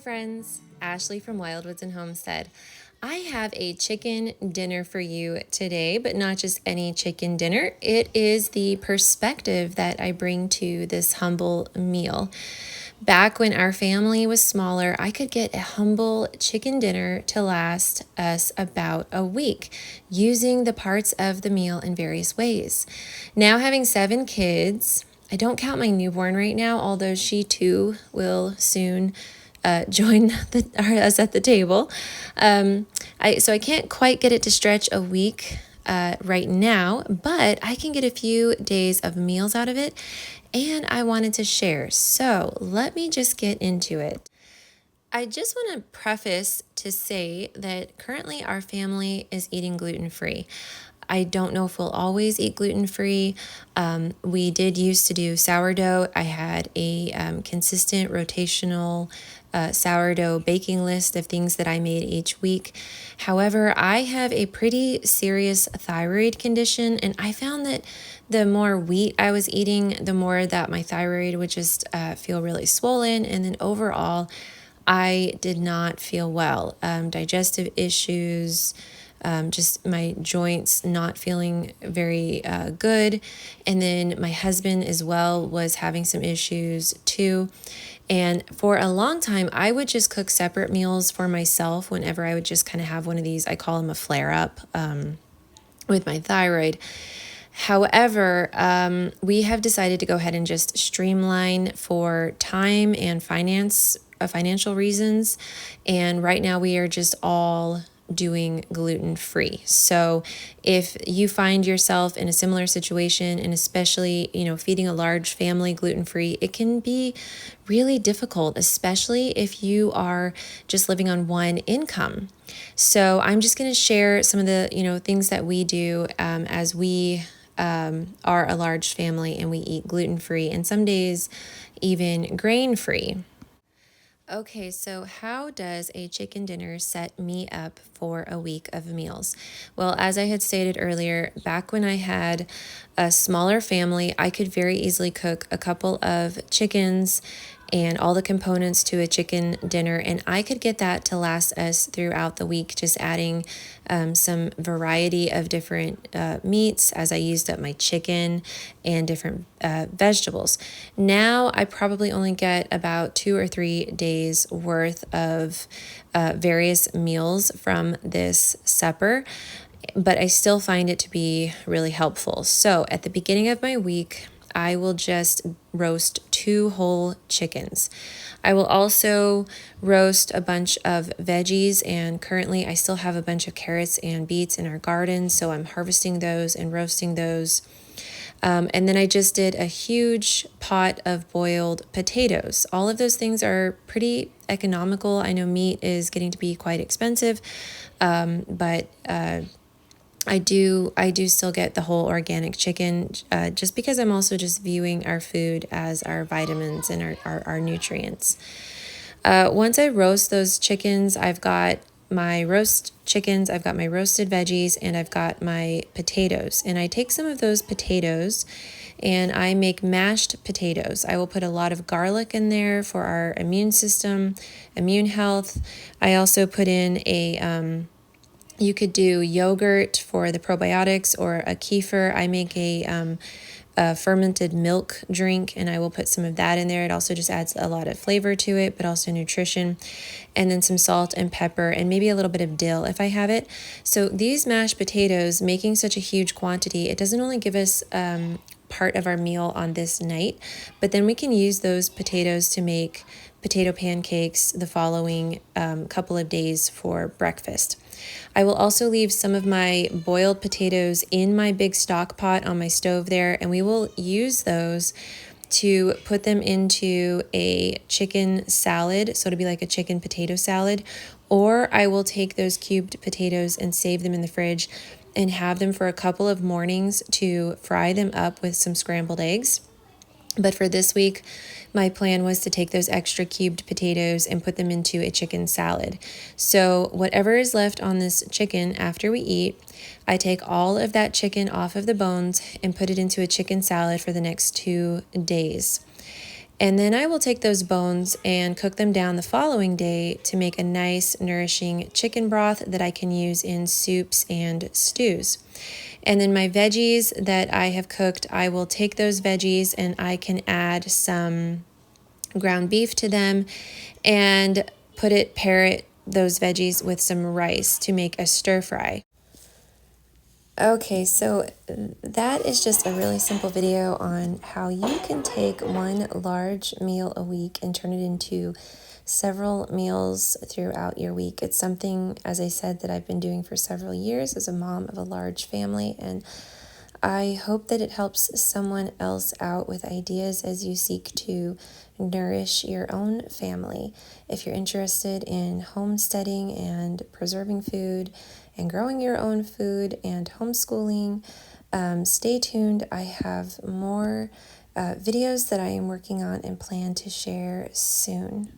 friends, Ashley from Wildwoods&Homestead. I have a chicken dinner for you today, but not just any chicken dinner. It is the perspective that I bring to this humble meal. Back when our family was smaller, I could get a humble chicken dinner to last us about a week using the parts of the meal in various ways. Now having 7 kids, I don't count my newborn right now, although she too will soon join us at the table. So I can't quite get it to stretch a week right now, but I can get a few days of meals out of it, and I wanted to share. So let me just get into it. I just want to preface to say that currently our family is eating gluten-free. I don't know if we'll always eat gluten-free. We did used to do sourdough. I had a consistent rotational sourdough baking list of things that I made each week. However, I have a pretty serious thyroid condition, and I found that the more wheat I was eating, the more that my thyroid would just feel really swollen, and then overall, I did not feel well. Digestive issues, just my joints not feeling very good. And then my husband as well was having some issues too. And for a long time, I would just cook separate meals for myself whenever I would just kind of have one of these, I call them a flare up with my thyroid. However, we have decided to go ahead and just streamline for time and financial reasons. And right now we are just all doing gluten-free. So if you find yourself in a similar situation, and especially, feeding a large family gluten-free, it can be really difficult, especially if you are just living on one income. So I'm just going to share some of the, things that we do as we are a large family and we eat gluten-free and some days even grain-free. Okay, so how does a chicken dinner set me up for a week of meals? Well, as I had stated earlier, back when I had a smaller family, I could very easily cook a couple of chickens and all the components to a chicken dinner, and I could get that to last us throughout the week, just adding some variety of different meats as I used up my chicken and different vegetables. Now I probably only get about 2 or 3 days worth of various meals from this supper, but I still find it to be really helpful. So at the beginning of my week, I will just roast 2 whole chickens. I will also roast a bunch of veggies, and currently I still have a bunch of carrots and beets in our garden, so I'm harvesting those and roasting those. And then I just did a huge pot of boiled potatoes. All of those things are pretty economical. I know meat is getting to be quite expensive, but I do still get the whole organic chicken just because I'm also just viewing our food as our vitamins and our nutrients. Once I roast those chickens, I've got my roast chickens, I've got my roasted veggies, and I've got my potatoes. And I take some of those potatoes and I make mashed potatoes. I will put a lot of garlic in there for our immune system, immune health. I also put in you could do yogurt for the probiotics or a kefir. I make a fermented milk drink, and I will put some of that in there. It also just adds a lot of flavor to it, but also nutrition. And then some salt and pepper and maybe a little bit of dill if I have it. So these mashed potatoes, making such a huge quantity, it doesn't only give us part of our meal on this night, but then we can use those potatoes to make potato pancakes the following couple of days for breakfast. I will also leave some of my boiled potatoes in my big stock pot on my stove there, and we will use those to put them into a chicken salad. So it'll be like a chicken potato salad, or I will take those cubed potatoes and save them in the fridge and have them for a couple of mornings to fry them up with some scrambled eggs. But for this week, my plan was to take those extra cubed potatoes and put them into a chicken salad. So whatever is left on this chicken after we eat, I take all of that chicken off of the bones and put it into a chicken salad for the next 2 days. And then I will take those bones and cook them down the following day to make a nice, nourishing chicken broth that I can use in soups and stews. And then my veggies that I have cooked, I will take those veggies and I can add some ground beef to them and pair those veggies with some rice to make a stir fry. Okay, so that is just a really simple video on how you can take one large meal a week and turn it into several meals throughout your week. It's something, as I said, that I've been doing for several years as a mom of a large family, and I hope that it helps someone else out with ideas as you seek to nourish your own family. If you're interested in homesteading and preserving food and growing your own food and homeschooling, stay tuned. I have more videos that I am working on and plan to share soon.